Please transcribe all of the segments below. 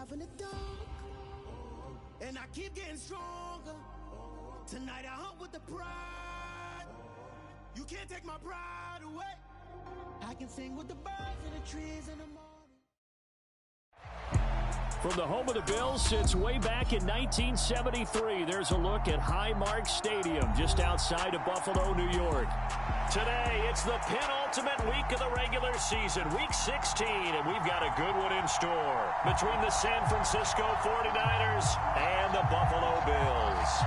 survive in the dark, and I keep getting stronger. Tonight I hunt with the pride. You can't take my pride away. I can sing with the birds and the trees in the morning. From the home of the Bills since way back in 1973, there's a look at Highmark Stadium just outside of Buffalo, New York. Today, it's the penultimate week of the regular season, week 16, and we've got a good one in store between the San Francisco 49ers and the Buffalo Bills.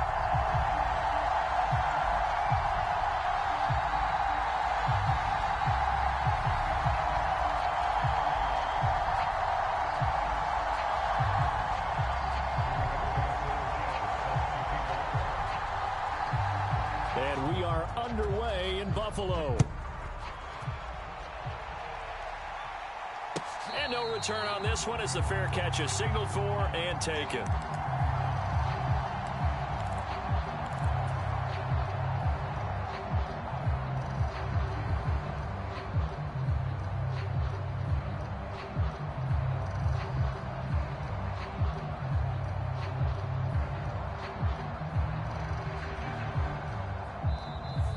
And we are underway in Buffalo. And no return on this one as the fair catch is signaled for and taken.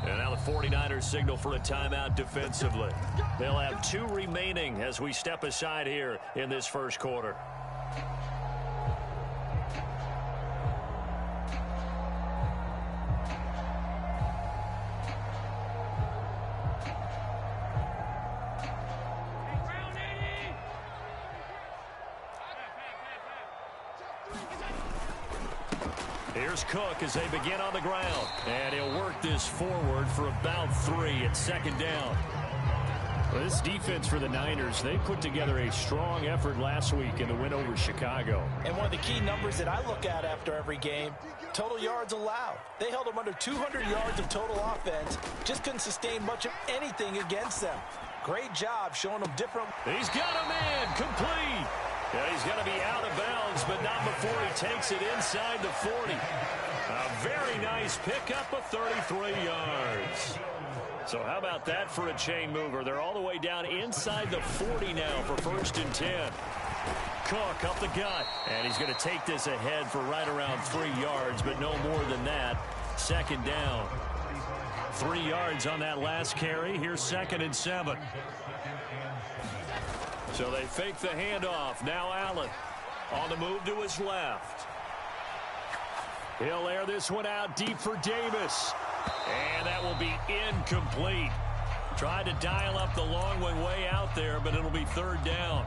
And now the 49ers signal for a timeout defensively. They'll have 2 remaining as we step aside here in this first quarter. Here's Cook as they begin on the ground. And he'll work this forward for about 3 at second down. Well, this defense for the Niners, they put together a strong effort last week in the win over Chicago. And one of the key numbers that I look at after every game, total yards allowed. They held them under 200 yards of total offense. Just couldn't sustain much of anything against them. Great job showing them different. He's got a man complete. Yeah, he's going to be out of bounds, but not before he takes it inside the 40. A very nice pickup of 33 yards. So how about that for a chain mover? They're all the way down inside the 40 now for 1st and 10. Cook up the gut, and he's going to take this ahead for right around 3 yards, but no more than that. Second down. 3 yards on that last carry. Here's 2nd and 7. So they fake the handoff. Now Allen on the move to his left. He'll air this one out deep for Davis. And that will be incomplete. Tried to dial up the long one way out there, but it'll be 3rd down.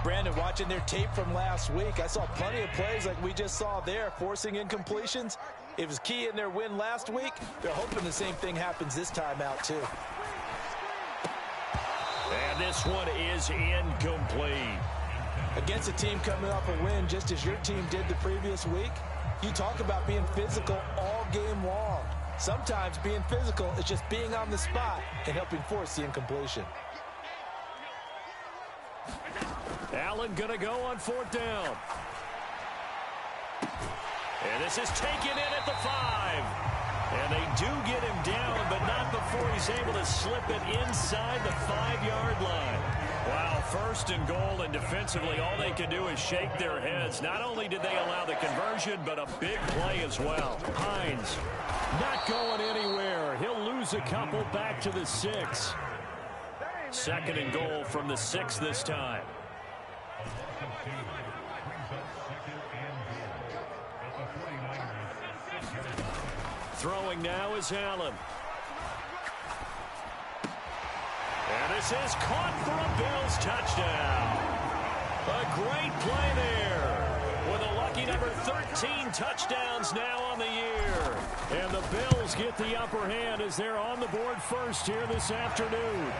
Brandon, watching their tape from last week, I saw plenty of plays like we just saw there, forcing incompletions. It was key in their win last week. They're hoping the same thing happens this time out, too. And this one is incomplete. Against a team coming off a win just as your team did the previous week, you talk about being physical all game long. Sometimes being physical is just being on the spot and helping force the incompletion. Allen going to go on 4th down. And this is taken in at the 5. And they do get him down, but not before he's able to slip it inside the 5-yard line. Wow, 1st and goal, and defensively all they can do is shake their heads. Not only did they allow the conversion, but a big play as well. Hines not going anywhere. He'll lose a couple back to the 6. 2nd and goal from the 6 this time. Throwing now is Allen. And this is caught for a Bills touchdown. A great play there. With a lucky number 13 touchdowns now on the year. And the Bills get the upper hand as they're on the board first here this afternoon.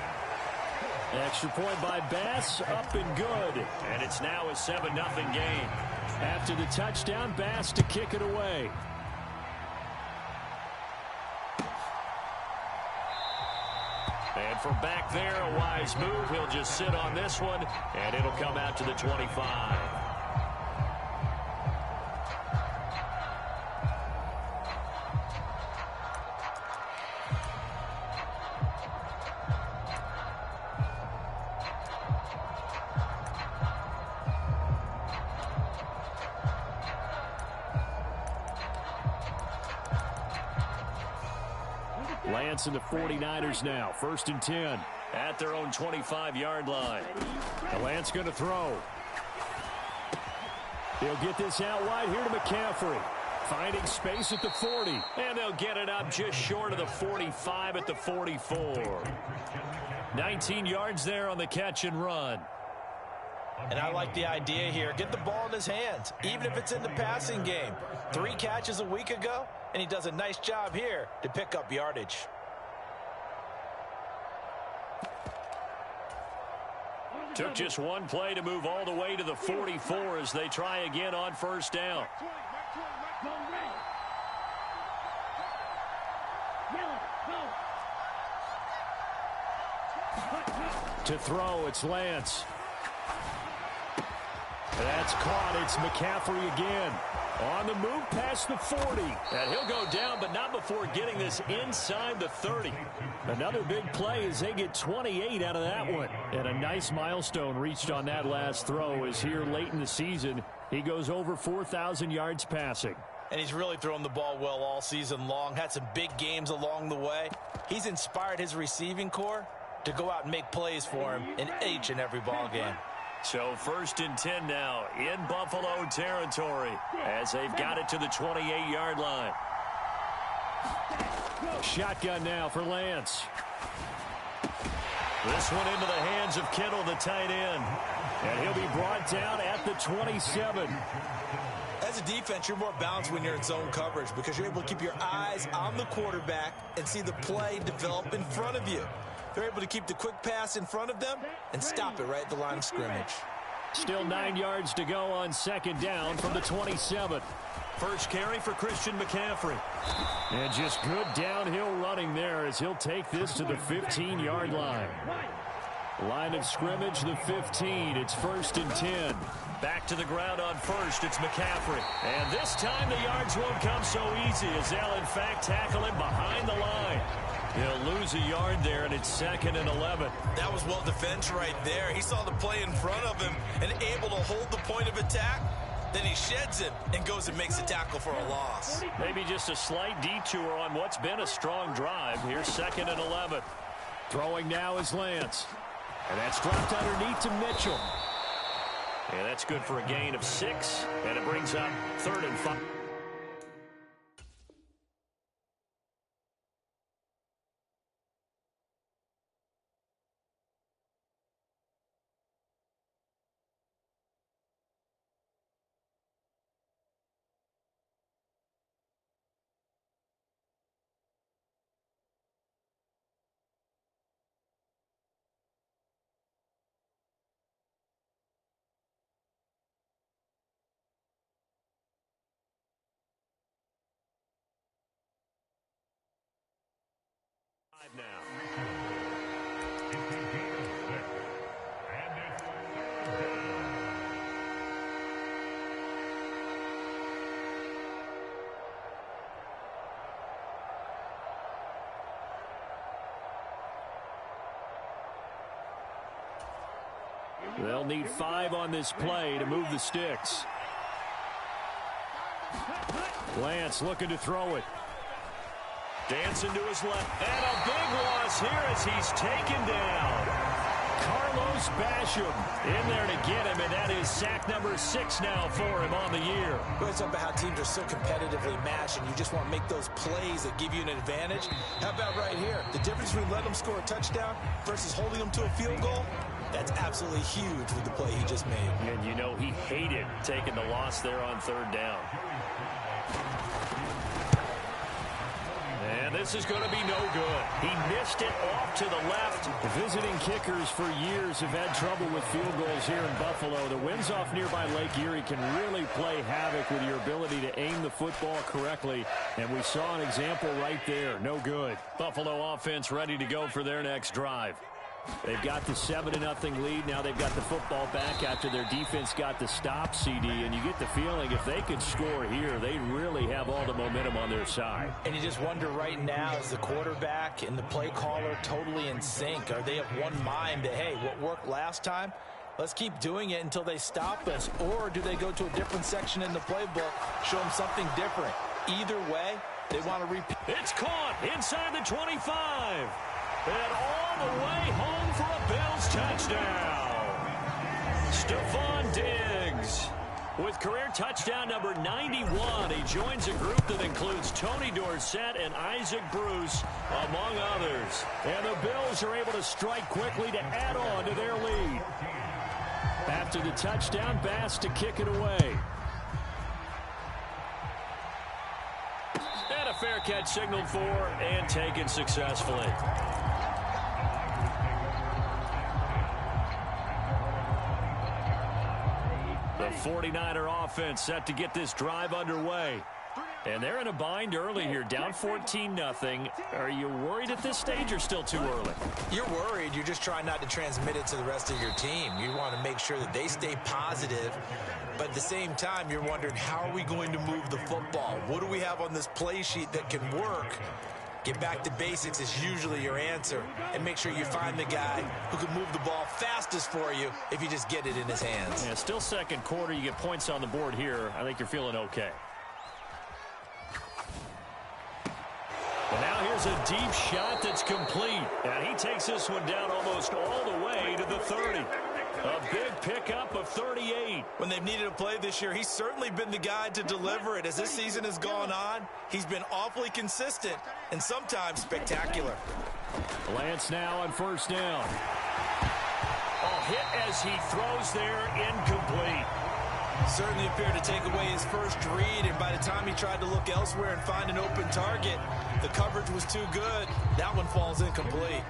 Extra point by Bass, up and good. And it's now a 7-0 game. After the touchdown, Bass to kick it away. And from back there, a wise move. He'll just sit on this one, and it'll come out to the 25. Lance and the 49ers now. 1st and 10 at their own 25-yard line. And Lance going to throw. He'll get this out wide here to McCaffrey. Finding space at the 40. And they'll get it up just short of the 45 at the 44. 19 yards there on the catch and run. And I like the idea here. Get the ball in his hands, even if it's in the passing game. 3 catches a week ago, and he does a nice job here to pick up yardage. Took just one play to move all the way to the 44 as they try again on 1st down. To throw, it's Lance. That's caught. It's McCaffrey again. On the move past the 40. And he'll go down, but not before getting this inside the 30. Another big play as they get 28 out of that one. And a nice milestone reached on that last throw as here late in the season, he goes over 4,000 yards passing. And he's really thrown the ball well all season long. Had some big games along the way. He's inspired his receiving corps to go out and make plays for him in each and every ball game. So 1st and 10 now in Buffalo territory as they've got it to the 28-yard line. Shotgun now for Lance. This one into the hands of Kittle, the tight end. And he'll be brought down at the 27. As a defense, you're more balanced when you're in zone coverage because you're able to keep your eyes on the quarterback and see the play develop in front of you. They're able to keep the quick pass in front of them and stop it right at the line of scrimmage. Still 9 yards to go on 2nd down from the 27. First carry for Christian McCaffrey. And just good downhill running there as he'll take this to the 15-yard line. Line of scrimmage, the 15. It's 1st and 10. Back to the ground on 1st. It's McCaffrey. And this time the yards won't come so easy as they'll, in fact, tackle him behind the line. He'll lose a yard there, and it's 2nd and 11. That was well defense right there. He saw the play in front of him and able to hold the point of attack. Then he sheds it and goes and makes a tackle for a loss. Maybe just a slight detour on what's been a strong drive. Here's 2nd and 11. Throwing now is Lance. And that's dropped underneath to Mitchell. And that's good for a gain of 6. And it brings up 3rd and 5. Now. They'll need 5 on this play to move the sticks. Lance looking to throw it. Dancing to his left. And a big loss here as he's taken down. Carlos Basham in there to get him, and that is sack number 6 now for him on the year. It's about how teams are so competitively matched, and you just want to make those plays that give you an advantage. How about right here? The difference between letting them score a touchdown versus holding them to a field goal, that's absolutely huge with the play he just made. And you know he hated taking the loss there on 3rd down. And this is going to be no good. He missed it off to the left. Visiting kickers for years have had trouble with field goals here in Buffalo. The winds off nearby Lake Erie can really play havoc with your ability to aim the football correctly. And we saw an example right there. No good. Buffalo offense ready to go for their next drive. They've got the 7-0 lead. Now they've got the football back after their defense got the stop, CD. And you get the feeling if they could score here, they really have all the momentum on their side. And you just wonder right now, is the quarterback and the play caller totally in sync? Are they of one mind that, hey, what worked last time, let's keep doing it until they stop us? Or do they go to a different section in the playbook, show them something different? Either way, They want to repeat. It's caught inside the 25. And all the way home for a Bills touchdown. Stephon Diggs with career touchdown number 91. He joins a group that includes Tony Dorsett and Isaac Bruce, among others. And the Bills are able to strike quickly to add on to their lead. After the touchdown, Bass to kick it away. And a fair catch signaled for and taken successfully. The 49er offense set to get this drive underway. And they're in a bind early here, down 14-0. Are you worried at this stage or still too early? You're worried. You're just trying not to transmit it to the rest of your team. You want to make sure that they stay positive. But at the same time, you're wondering, how are we going to move the football? What do we have on this play sheet that can work? Get back to basics is usually your answer. And make sure you find the guy who can move the ball fastest for you if you just get it in his hands. Yeah, still second quarter. You get points on the board here. I think you're feeling okay. And now here's a deep shot that's complete. And he takes this one down almost all the way to the 30. A big pickup of 38. When they've needed a play this year, he's certainly been the guy to deliver it. As this season has gone on, he's been awfully consistent and sometimes spectacular. Lance now on first down. A hit as he throws there, incomplete. Certainly appeared to take away his first read, and by the time he tried to look elsewhere and find an open target, the coverage was too good. That one falls incomplete.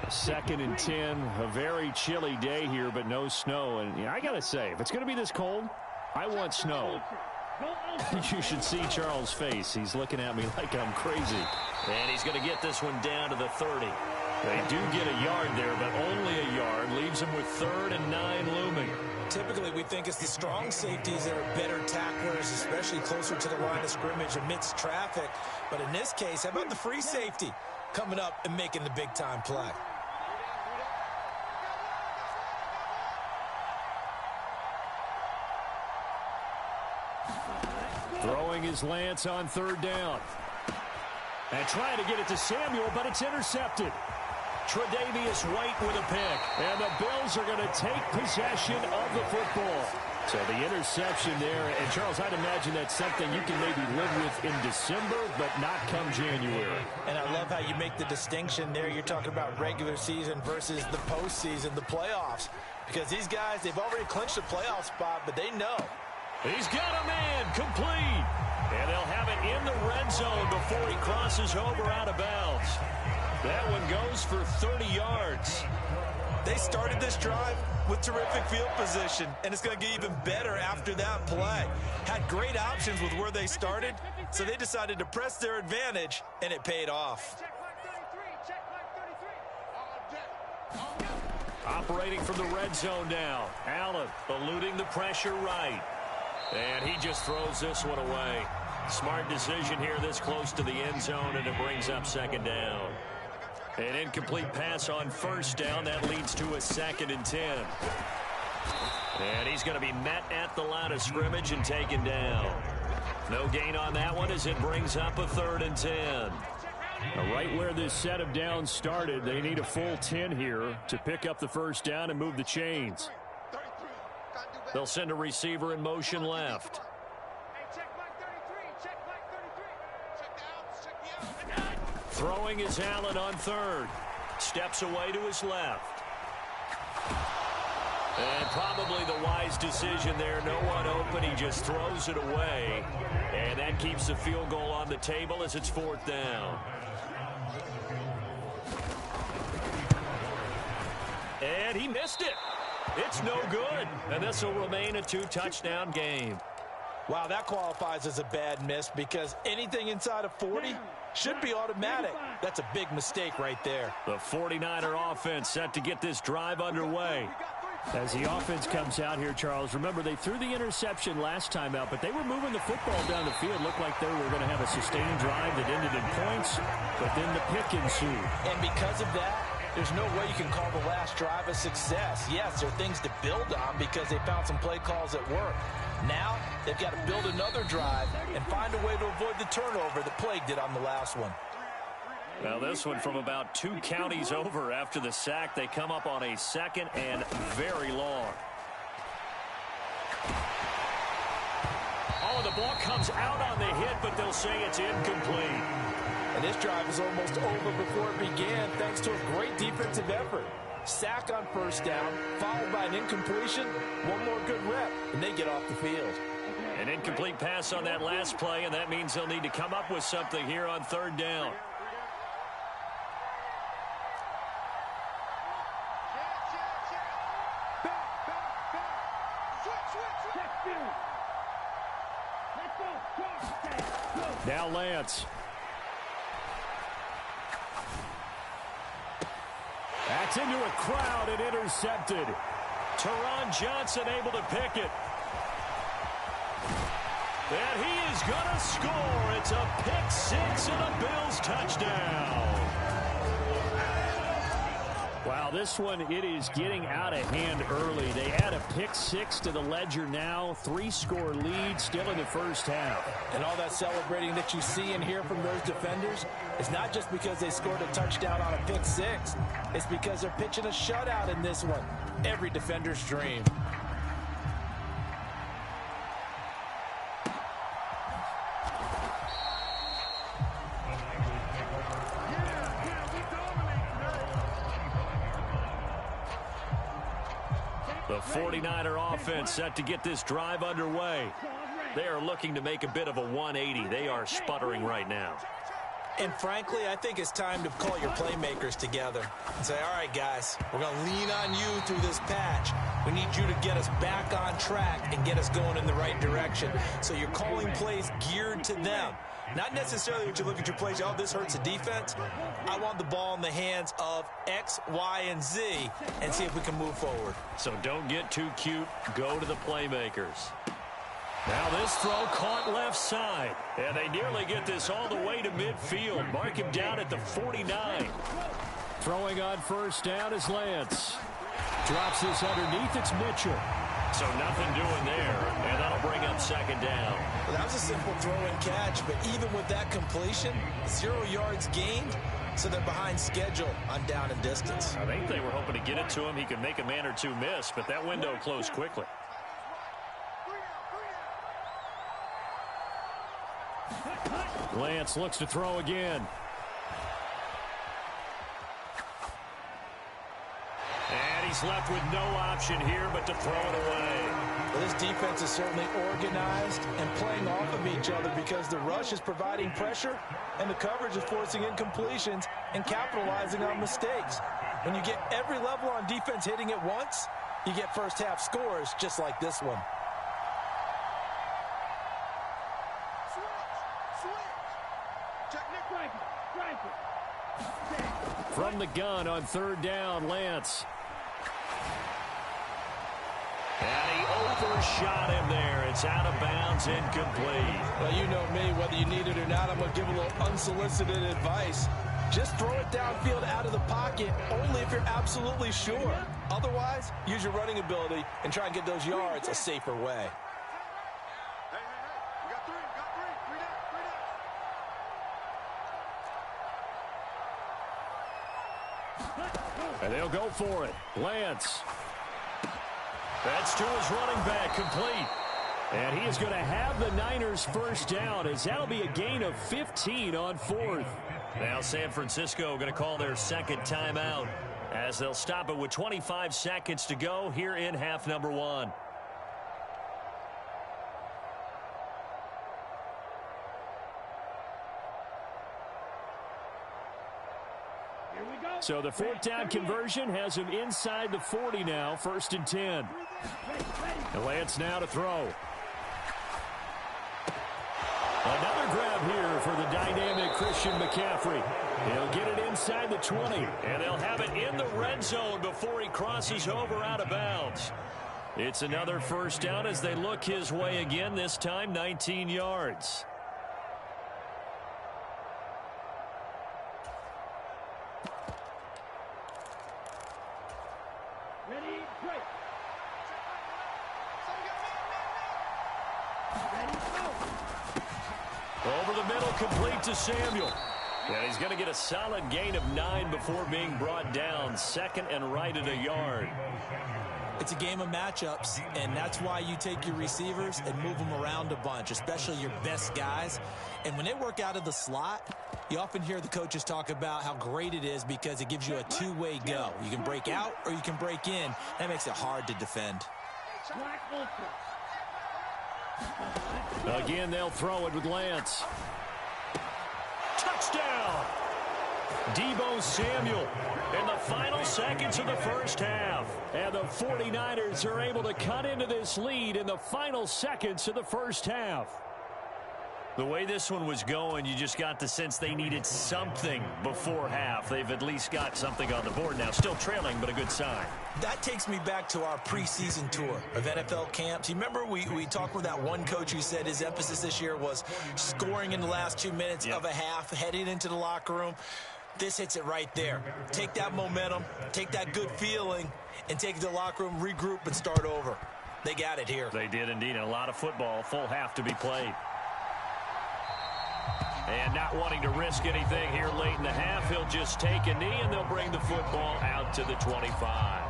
2nd and 10, a very chilly day here, but no snow. And I got to say, if it's going to be this cold, I want snow. You should see Charles' face. He's looking at me like I'm crazy. And he's going to get this one down to the 30. They do get a yard there, but only a yard. Leaves them with 3rd and 9 looming. Typically, we think it's the strong safeties that are better tacklers, especially closer to the line of scrimmage amidst traffic. But in this case, how about the free safety coming up and making the big-time play? Throwing his Lance on 3rd down. And trying to get it to Samuel, but it's intercepted. Tre'Davious White with a pick. And the Bills are going to take possession of the football. So the interception there. And, Charles, I'd imagine that's something you can maybe live with in December, but not come January. And I love how you make the distinction there. You're talking about regular season versus the postseason, the playoffs. Because these guys, they've already clinched a playoff spot, but they know. He's got a man complete. And they'll have it in the red zone before he crosses over out of bounds. That one goes for 30 yards. They started this drive with terrific field position, and it's going to get even better after that play. Had great options with where they started, so they decided to press their advantage, and it paid off. Operating from the red zone now. Allen eluding the pressure right. And he just throws this one away. Smart decision here this close to the end zone, and it brings up 2nd down. An incomplete pass on 1st down. That leads to a 2nd and 10. And he's going to be met at the line of scrimmage and taken down. No gain on that one as it brings up a 3rd and 10. Now, right where this set of downs started, they need a full 10 here to pick up the 1st down and move the chains. They'll send a receiver in motion left. Throwing is Allen on 3rd. Steps away to his left. And probably the wise decision there. No one open. He just throws it away. And that keeps the field goal on the table as it's 4th down. And he missed it. It's no good. And this will remain a 2-touchdown game. Wow, that qualifies as a bad miss because anything inside of 40 should be automatic. That's a big mistake right there. The 49er offense set to get this drive underway. As the offense comes out here, Charles, remember they threw the interception last time out, but they were moving the football down the field. Looked like they were going to have a sustained drive that ended in points, but then the pick ensued. And because of that, There's no way you can call the last drive a success. Yes, there are things to build on because they found some play calls that work. Now, they've got to build another drive and find a way to avoid the turnover that plagued it on the last one. Well, this one from about 2 counties over after the sack. They come up on a second and very long. Oh, the ball comes out on the hit, but they'll say it's incomplete. And this drive is almost over before it began thanks to a great defensive effort. Sack on first down, followed by an incompletion, one more good rep, and they get off the field. An incomplete pass on that last play, and that means they'll need to come up with something here on third down. Now Lance. That's into a crowd and intercepted. Teron Johnson able to pick it. And he is going to score. It's a pick six and a Bills touchdown. Wow, this one, it is getting out of hand early. They add a pick six to the ledger now. 3-score lead still in the first half. And all that celebrating that you see and hear from those defenders is not just because they scored a touchdown on a pick six. It's because they're pitching a shutout in this one. Every defender's dream. The 49er offense set to get this drive underway. They are looking to make a bit of a 180. They are sputtering right now. And frankly, I think it's time to call your playmakers together and say, all right, guys, we're going to lean on you through this patch. We need you to get us back on track and get us going in the right direction. So you're calling plays geared to them. Not necessarily when you look at your plays, oh, this hurts the defense. I want the ball in the hands of X, Y, and Z and see if we can move forward. So don't get too cute. Go to the playmakers. Now this throw caught left side. And they nearly get this all the way to midfield. Mark him down at the 49. Throwing on first down is Lance. Drops this underneath. It's Mitchell. So nothing doing there, and that'll bring up second down. Well, that was a simple throw and catch, but even with that completion, 0 yards gained, so they're behind schedule on down and distance. I think they were hoping to get it to him. He could make a man or two miss, but that window closed quickly. Lance looks to throw again. And he's left with no option here but to throw it away. Well, this defense is certainly organized and playing off of each other because the rush is providing pressure and the coverage is forcing incompletions and capitalizing on mistakes. When you get every level on defense hitting at once, you get first half scores just like this one. From the gun on third down, Lance. And he overshot him there. It's out of bounds, incomplete. Well, you know me, whether you need it or not, I'm going to give a little unsolicited advice. Just throw it downfield out of the pocket only if you're absolutely sure. Otherwise, use your running ability and try and get those yards a safer way. And they'll go for it. Lance. That's to his running back, complete. And he is going to have the Niners first down as that'll be a gain of 15 on fourth. Now San Francisco going to call their second timeout as they'll stop it with 25 seconds to go here in half number one. So the fourth down conversion has him inside the 40 now, first and 10. And Lance now to throw. Another grab here for the dynamic Christian McCaffrey. He'll get it inside the 20, and they'll have it in the red zone before he crosses over out of bounds. It's another first down as they look his way again, this time 19 yards. the middle, complete to Samuel. And he's going to get a solid gain of 9 before being brought down. Second and right at a yard. It's a game of matchups, and that's why you take your receivers and move them around a bunch, especially your best guys. And when they work out of the slot, you often hear the coaches talk about how great it is because it gives you a two-way go. You can break out or you can break in. That makes it hard to defend. Again, they'll throw it with Lance. Touchdown! Deebo Samuel in the final seconds of the first half. And the 49ers are able to cut into this lead in the final seconds of the first half. The way this one was going, you just got the sense they needed something before half. They've at least got something on the board now. Still trailing, but a good sign. That takes me back to our preseason tour of NFL camps. You remember we talked with that one coach who said his emphasis this year was scoring in the last 2 minutes of a half, heading into the locker room. This hits it right there. Take that momentum, take that good feeling, and take it to the locker room, regroup, and start over. They got it here. They did indeed, and a lot of football, full half to be played. And not wanting to risk anything here late in the half, he'll just take a knee, and they'll bring the football out to the 25.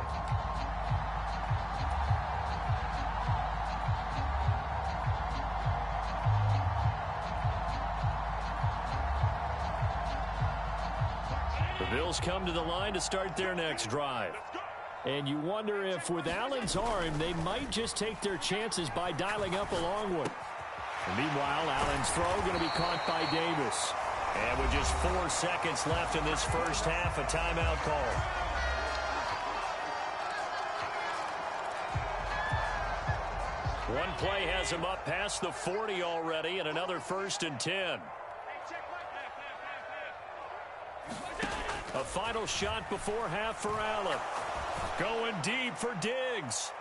The Bills come to the line to start their next drive. And you wonder if with Allen's arm, they might just take their chances by dialing up a long one. And meanwhile, Allen's throw going to be caught by Davis. And with just 4 seconds left in this first half, a timeout call. One play has him up past the 40 already, and another 1st and 10. A final shot before half for Allen. Going deep for Diggs.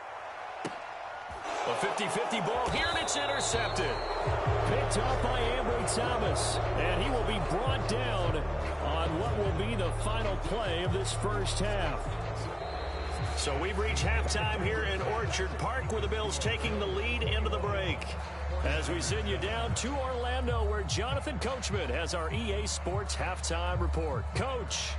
A 50-50 ball here, and it's intercepted. Picked up by Ambry Thomas, and he will be brought down on what will be the final play of this first half. So we've reached halftime here in Orchard Park, where the Bills taking the lead into the break. As we send you down to Orlando, where Jonathan Coachman has our EA Sports halftime report. Coach.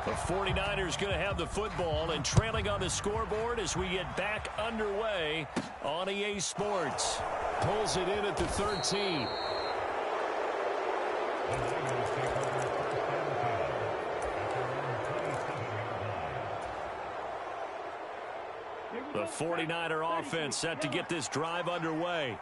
The 49ers going to have the football and trailing on the scoreboard as we get back underway on EA Sports. Pulls it in at the 13. The 49er offense set to get this drive underway.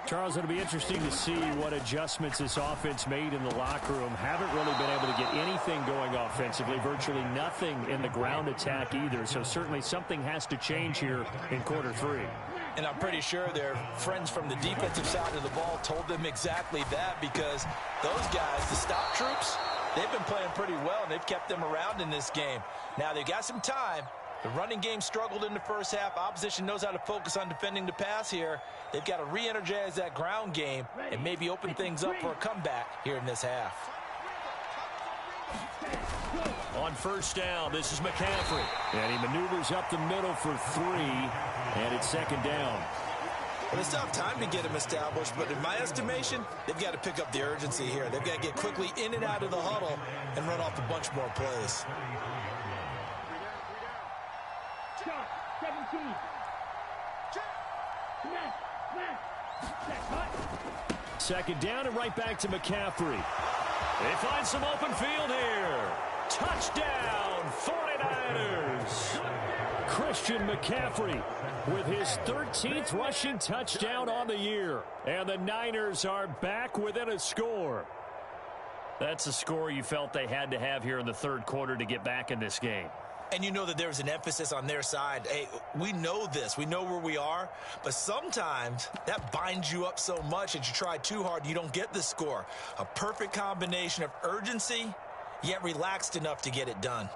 Charles, it'll be interesting to see what adjustments this offense made in the locker room. Haven't really been able to get anything going offensively, virtually nothing in the ground attack either. So certainly something has to change here in quarter 3. And I'm pretty sure their friends from the defensive side of the ball told them exactly that, because those guys, the stop troops, they've been playing pretty well, and they've kept them around in this game. Now, they've got some time. The running game struggled in the first half. Opposition knows how to focus on defending the pass here. They've got to re-energize that ground game and maybe open things up for a comeback here in this half. On first down, this is McCaffrey. And he maneuvers up the middle for 3, and it's 2nd down. Well, it's not time to get him established, but in my estimation, they've got to pick up the urgency here. They've got to get quickly in and out of the huddle and run off a bunch more plays. 2nd down and right back to McCaffrey. They find some open field here. Touchdown, 49ers. Christian McCaffrey with his 13th rushing touchdown on the year. And the Niners are back within a score. That's a score you felt they had to have here in the 3rd quarter to get back in this game. And you know that there's an emphasis on their side. Hey, we know this. We know where we are. But sometimes that binds you up so much that you try too hard, you don't get the score. A perfect combination of urgency, yet relaxed enough to get it done.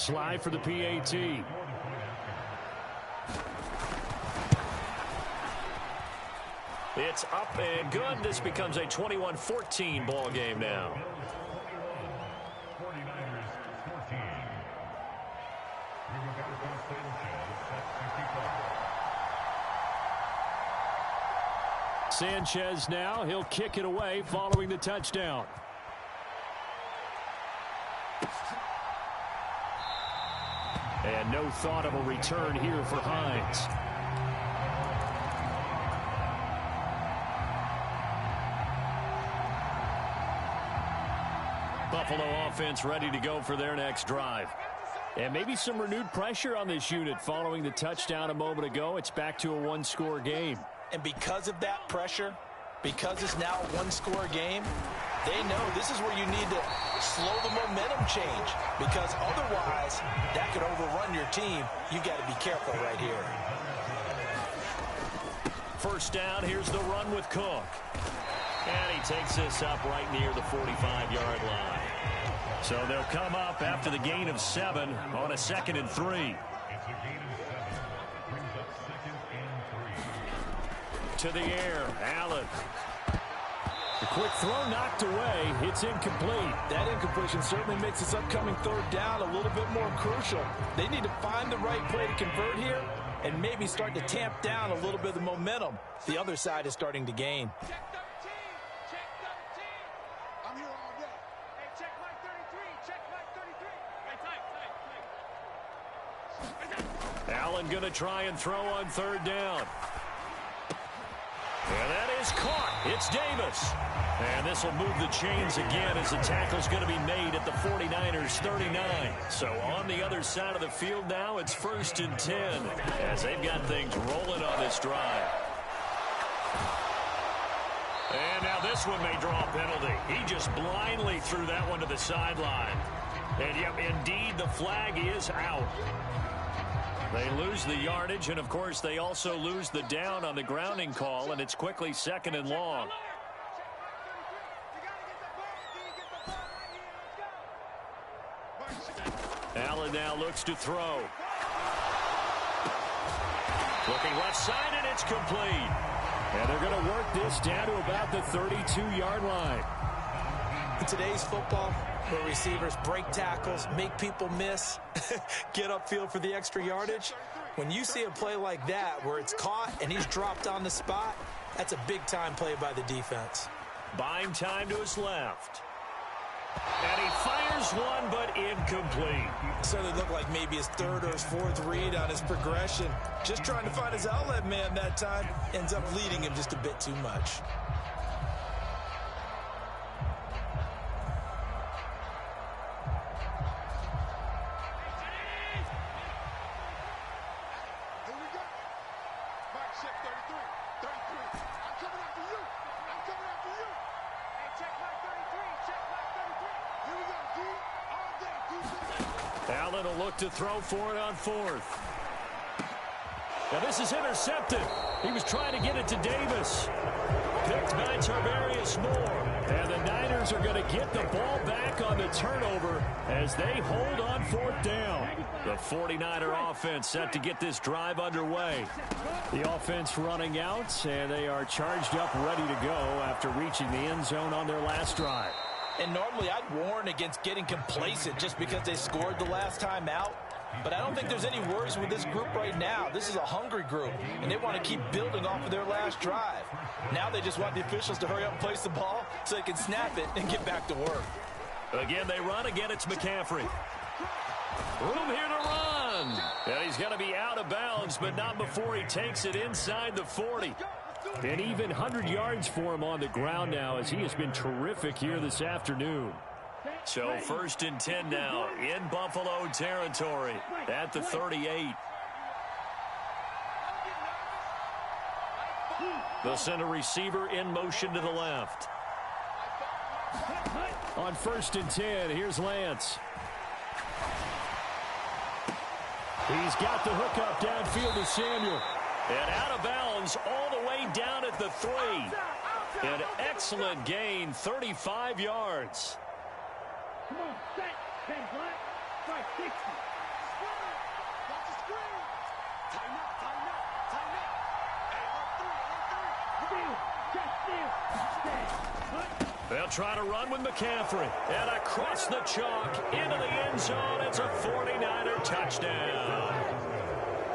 Slide for the PAT. It's up and good. This becomes a 21-14 ball game now. Sanchez now. He'll kick it away following the touchdown. And no thought of a return here for Hines. Buffalo offense ready to go for their next drive. And maybe some renewed pressure on this unit following the touchdown a moment ago. It's back to a one-score game. And because of that pressure, because it's now a one-score game, they know this is where you need to slow the momentum change, because otherwise that could overrun your team. You've got to be careful right here. First down, here's the run with Cook. And he takes this up right near the 45-yard line. So they'll come up after the gain of 7 on a 2nd and 3. To the air, Allen. The quick throw knocked away. It's incomplete. That incompletion certainly makes this upcoming 3rd down a little bit more crucial. They need to find the right play to convert here and maybe start to tamp down a little bit of the momentum the other side is starting to gain. Allen going to try and throw on 3rd down. And that is caught. It's Davis. And this will move the chains again as the tackle's going to be made at the 49ers 39. So on the other side of the field now, it's 1st and 10 as they've got things rolling on this drive. And now this one may draw a penalty. He just blindly threw that one to the sideline. And yep, indeed, the flag is out. They lose the yardage, and of course they also lose the down on the grounding call, and it's quickly 2nd and long. Allen now looks to throw. Looking left side, and it's complete. And they're going to work this down to about the 32-yard line. In today's football, where receivers break tackles, make people miss, get upfield for the extra yardage, when you see a play like that where it's caught and he's dropped on the spot, that's a big-time play by the defense. Buying time to his left. And he fires one, but incomplete. Certainly looked like maybe his 3rd or his 4th read on his progression. Just trying to find his outlet man that time. Ends up leading him just a bit too much. Allen will look to throw for it on 4th. Now this is intercepted. He was trying to get it to Davis. Picked by Tarvarius Moore. And the Niners are going to get the ball back on the turnover as they hold on 4th down. The 49er offense set to get this drive underway. The offense running out, and they are charged up, ready to go after reaching the end zone on their last drive. And normally I'd warn against getting complacent just because they scored the last time out. But I don't think there's any worries with this group right now. This is a hungry group, and they want to keep building off of their last drive. Now they just want the officials to hurry up and place the ball so they can snap it and get back to work. Again, they run. Again, it's McCaffrey. Room here to run. And he's going to be out of bounds, but not before he takes it inside the 40. An even 100 yards for him on the ground now, as he has been terrific here this afternoon. So 1st and 10 now in Buffalo territory at the 38. They'll send a receiver in motion to the left. On 1st and 10, here's Lance. He's got the hook up downfield to Samuel. And out of bounds all the way down at the 3. An excellent gain, 35 yards. Come on, set, 10 black, 560. They'll try to run with McCaffrey. And across the chalk into the end zone. It's a 49er touchdown.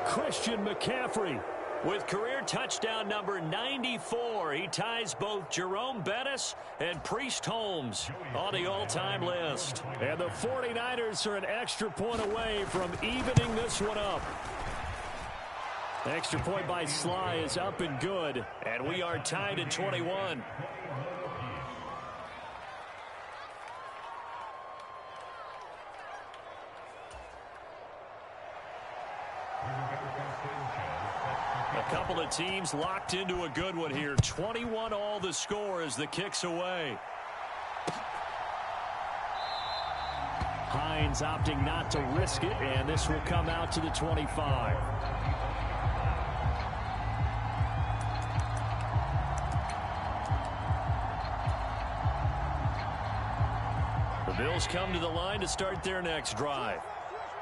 Christian McCaffrey with career touchdown number 94. He ties both Jerome Bettis and Priest Holmes on the all-time list. And the 49ers are an extra point away from evening this one up. Extra point by Sly is up and good. And we are tied at 21. A couple of teams locked into a good one here. 21 all the score as the kick's away. Hines opting not to risk it, and this will come out to the 25. The Bills come to the line to start their next drive.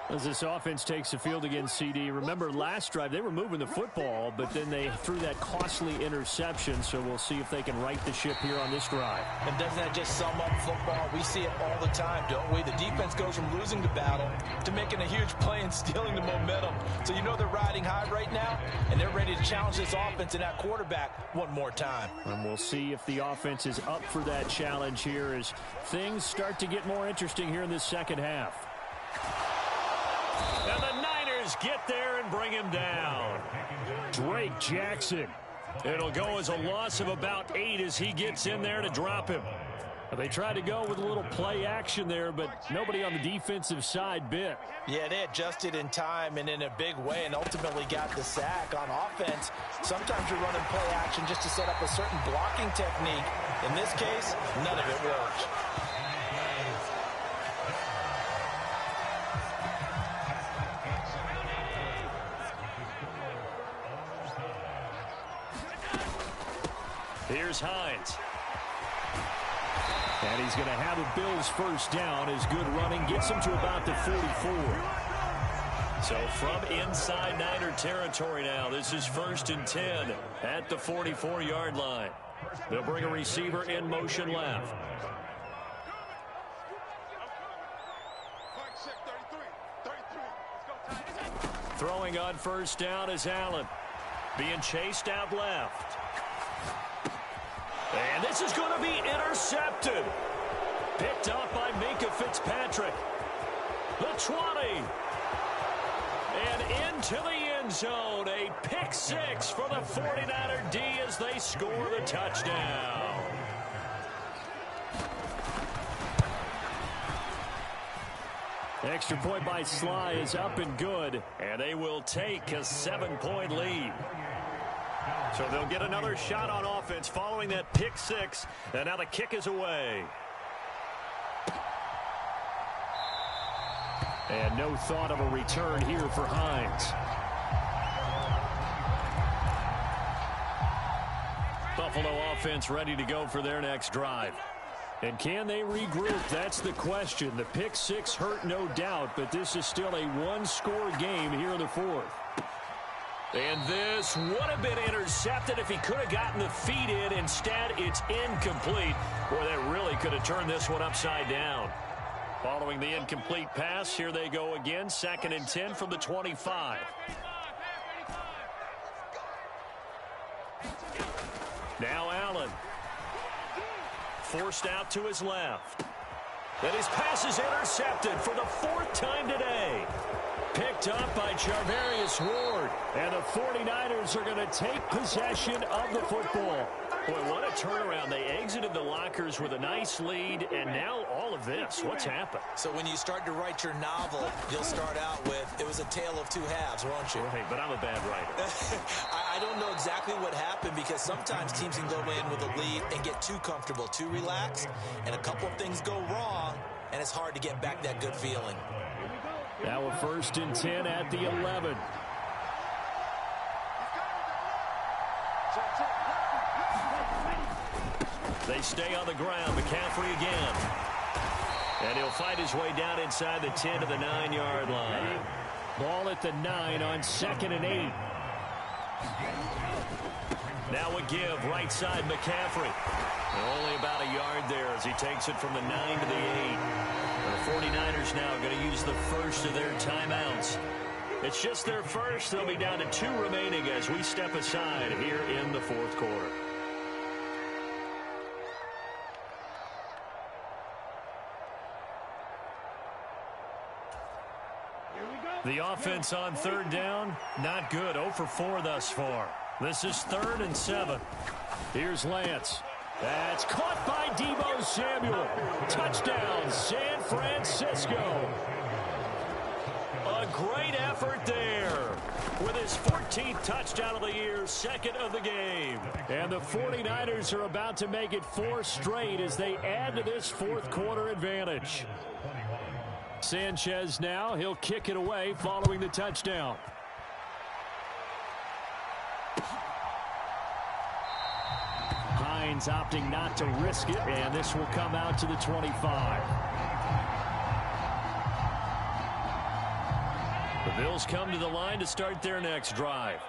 As this offense takes the field against CD, remember last drive they were moving the football, but then they threw that costly interception, so we'll see if they can right the ship here on this drive. And doesn't that just sum up football? We see it all the time, don't we? The defense goes from losing the battle to making a huge play and stealing the momentum. So you know they're riding high right now, and they're ready to challenge this offense and that quarterback one more time. And we'll see if the offense is up for that challenge here as things start to get more interesting here in this second half. And the Niners get there and bring him down. Drake Jackson. It'll go as a loss of about 8 as he gets in there to drop him. They tried to go with a little play action there, but nobody on the defensive side bit. Yeah, they adjusted in time and in a big way and ultimately got the sack. On offense, sometimes you're running play action just to set up a certain blocking technique. In this case, none of it worked. Here's Hines. And he's going to have the Bills first down. His good running gets him to about the 44. So from inside Niner territory now, this is 1st and 10 at the 44-yard line. They'll bring a receiver in motion left. Throwing on first down is Allen. Being chased out left. And this is going to be intercepted. Picked up by Minkah Fitzpatrick. The 20. And into the end zone. A pick 6 for the 49er D as they score the touchdown. Extra point by Sly is up and good. And they will take a 7-point lead. So they'll get another shot on offense following that pick 6. And now the kick is away. And no thought of a return here for Hines. Buffalo offense ready to go for their next drive. And can they regroup? That's the question. The pick 6 hurt, no doubt, but this is still a one-score game here in the 4th. And this would have been intercepted if he could have gotten the feet in. Instead, it's incomplete. Boy, that really could have turned this one upside down. Following the incomplete pass, here they go again. 2nd and 10 from the 25. Now Allen. Forced out to his left. And his pass is intercepted for the 4th time today. Picked up by Charvarius Ward. And the 49ers are going to take possession of the football. Boy, what a turnaround. They exited the lockers with a nice lead, and now all of this. What's happened? So when you start to write your novel, you'll start out with, it was a tale of 2 halves, won't you? Hey, but I'm a bad writer. I don't know exactly what happened because sometimes teams can go in with a lead and get too comfortable, too relaxed, and a couple of things go wrong, and it's hard to get back that good feeling. Now a 1st and 10 at the 11. They stay on the ground. McCaffrey again. And he'll fight his way down inside the 10 to the 9-yard line. Ball at the 9 on 2nd and 8. Now a give, right side, McCaffrey. Only about a yard there as he takes it from the 9 to the 8. The 49ers now going to use the first of their timeouts. It's just their first. They'll be down to 2 remaining as we step aside here in the fourth quarter. The offense on 3rd down, not good. 0 for 4 thus far. This is 3rd and 7. Here's Lance. That's caught by Deebo Samuel. Touchdown, San Francisco. A great effort there with his 14th touchdown of the year, 2nd of the game. And the 49ers are about to make it 4 straight as they add to this fourth quarter advantage. Sanchez now, he'll kick it away following the touchdown. Hines opting not to risk it, and this will come out to the 25. The Bills come to the line to start their next drive.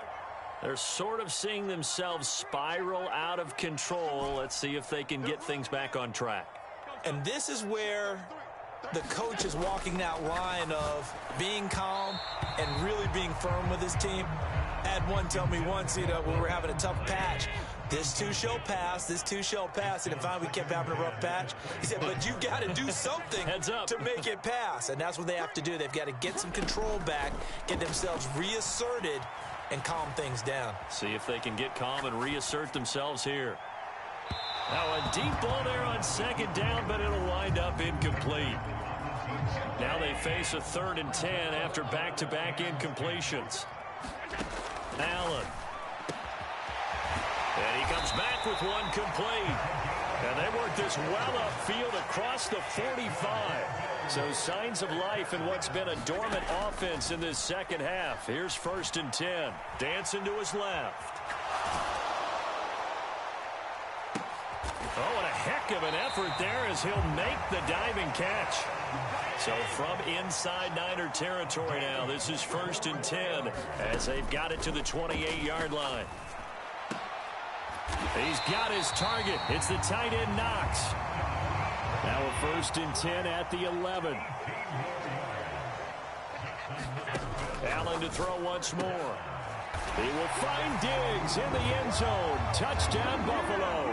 They're sort of seeing themselves spiral out of control. Let's see if they can get things back on track. And this is where the coach is walking that line of being calm and really being firm with his team. I had one tell me once, when we were having a tough patch, this too shall pass, this too shall pass. And finally we kept having a rough patch. He said, but you got to do something to make it pass. And that's what they have to do. They've got to get some control back, get themselves reasserted, and calm things down. See if they can get calm and reassert themselves here. Now a deep ball there on 2nd down, but it'll wind up incomplete. Now they face a 3rd and 10 after back-to-back incompletions. Allen. And he comes back with one complete. And they work this well upfield across the 45. So signs of life in what's been a dormant offense in this second half. Here's 1st and 10. Dancing to his left. Oh, and a heck of an effort there as he'll make the diving catch. So from inside Niner territory now, this is 1st and 10 as they've got it to the 28-yard line. He's got his target. It's the tight end Knox. Now a 1st and 10 at the 11. Allen to throw once more. He will find Diggs in the end zone. Touchdown, Buffalo.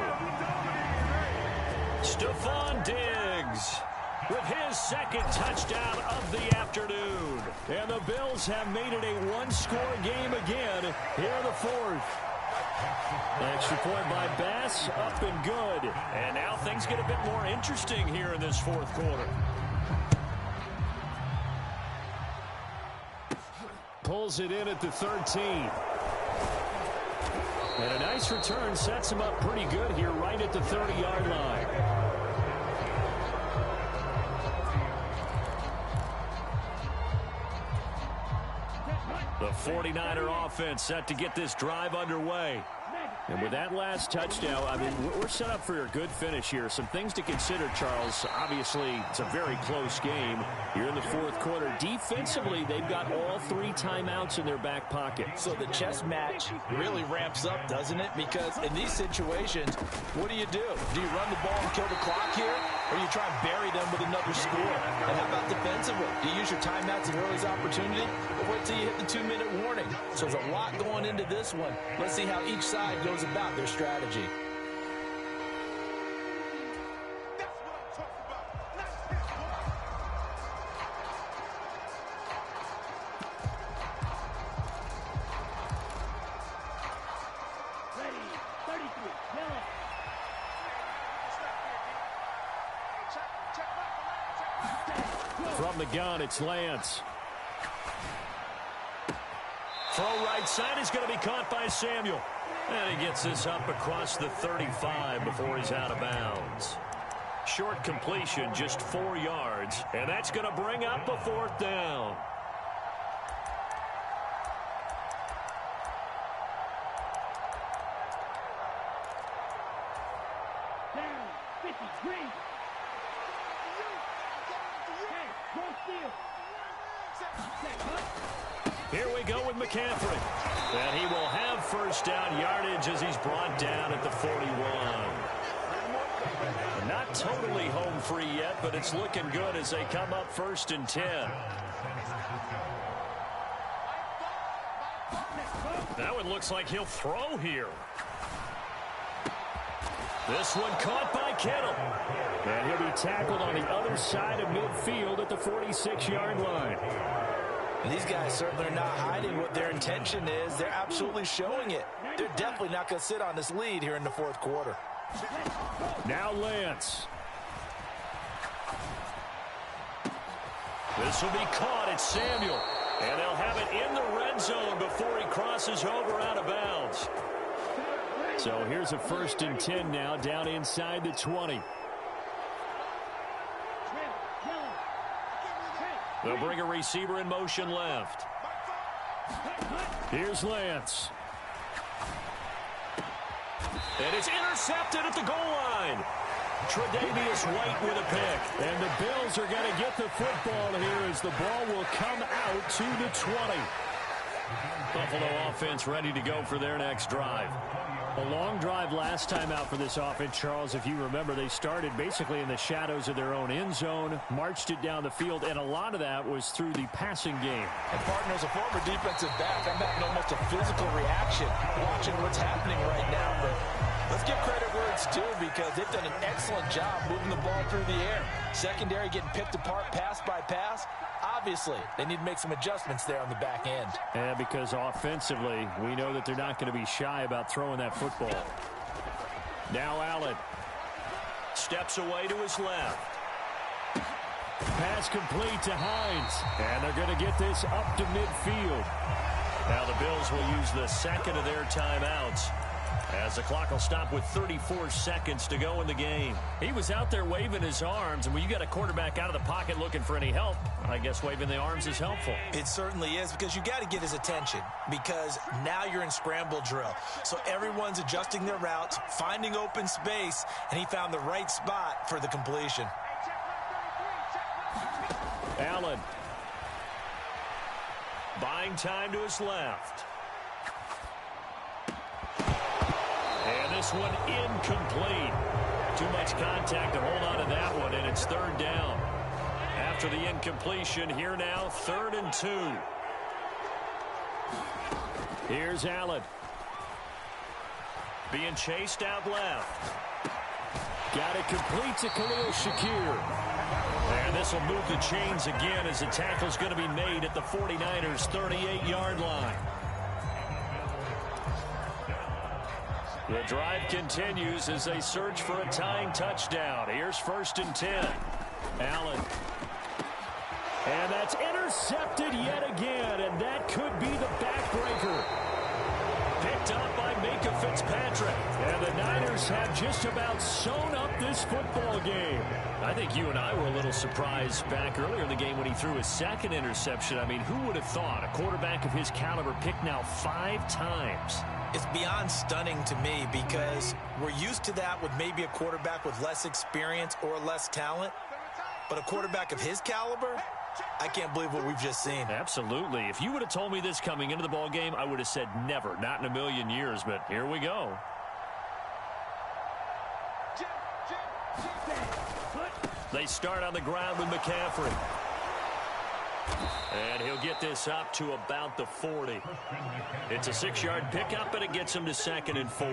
Stephon Diggs with his 2nd touchdown of the afternoon. And the Bills have made it a one-score game again here in the fourth. Extra point by Bass, up and good. And now things get a bit more interesting here in this fourth quarter. Pulls it in at the 13. And a nice return sets him up pretty good here right at the 30-yard line. The 49er offense set to get this drive underway. And with that last touchdown, I mean, we're set up for a good finish here. Some things to consider, Charles. Obviously, it's a very close game here in the fourth quarter. Defensively, they've got all 3 timeouts in their back pocket. So the chess match really ramps up, doesn't it? Because in these situations, what do? Do you run the ball and kill the clock here? Or do you try and bury them with another score? And how about defensively? Do you use your timeouts at earliest opportunity? Or wait till you hit the 2-minute warning? So there's a lot going into this one. Let's see how each side goes about their strategy. From the gun, it's Lance. Throw right side is going to be caught by Samuel. And he gets this up across the 35 before he's out of bounds. Short completion, just 4 yards. And that's going to bring up a 4th down. Down, 50, green. Hey, go steal. Here we go with McCaffrey. And he will have first down yardage as he's brought down at the 41. Not totally home free yet, but it's looking good as they come up 1st and 10. That one looks like he'll throw here. This one caught by Kittle. And he'll be tackled on the other side of midfield at the 46-yard line. And these guys certainly are not hiding what their intention is. They're absolutely showing it. They're definitely not going to sit on this lead here in the 4th quarter. Now Lance. This will be caught. It's Samuel. And they'll have it in the red zone before he crosses over out of bounds. So here's a 1st and 10 now down inside the 20. They'll bring a receiver in motion left. Here's Lance. And it's intercepted at the goal line. Tre'Davious White with a pick. And the Bills are going to get the football here as the ball will come out to the 20. Buffalo offense ready to go for their next drive. A long drive last time out for this offense, Charles. If you remember, they started basically in the shadows of their own end zone, marched it down the field, and a lot of that was through the passing game. And partner, as a former defensive back, I'm having almost a physical reaction watching what's happening right now. But let's give credit where it's due because they've done an excellent job moving the ball through the air. Secondary getting picked apart pass by pass. Obviously, they need to make some adjustments there on the back end. Yeah, because offensively, we know that they're not going to be shy about throwing that football. Now Allen steps away to his left. Pass complete to Hines. And they're going to get this up to midfield. Now the Bills will use the second of their timeouts as the clock will stop with 34 seconds to go in the game. He was out there waving his arms, and when you got a quarterback out of the pocket looking for any help, I guess waving the arms is helpful. It certainly is because you got to get his attention because now you're in scramble drill. So everyone's adjusting their routes, finding open space, and he found the right spot for the completion. Allen buying time to his left. And this one incomplete. Too much contact to hold on to that one, and it's 3rd down. After the incompletion, here now, 3rd and 2. Here's Allen. Being chased out left. Got it complete to Khalil Shakir. And this will move the chains again as the tackle's going to be made at the 49ers' 38-yard line. The drive continues as they search for a tying touchdown. Here's 1st and 10. Allen. And that's intercepted yet again, and that could be the backbreaker. Picked up by Minka Fitzpatrick. And the Niners have just about sewn up this football game. I think you and I were a little surprised back earlier in the game when he threw his second interception. I mean, who would have thought a quarterback of his caliber picked now 5 times? It's beyond stunning to me because we're used to that with maybe a quarterback with less experience or less talent. But a quarterback of his caliber, I can't believe what we've just seen. Absolutely. If you would have told me this coming into the ball game, I would have said never, not in a million years. But here we go. They start on the ground with McCaffrey. And he'll get this up to about the 40. It's a 6-yard pickup, and it gets him to 2nd and 4.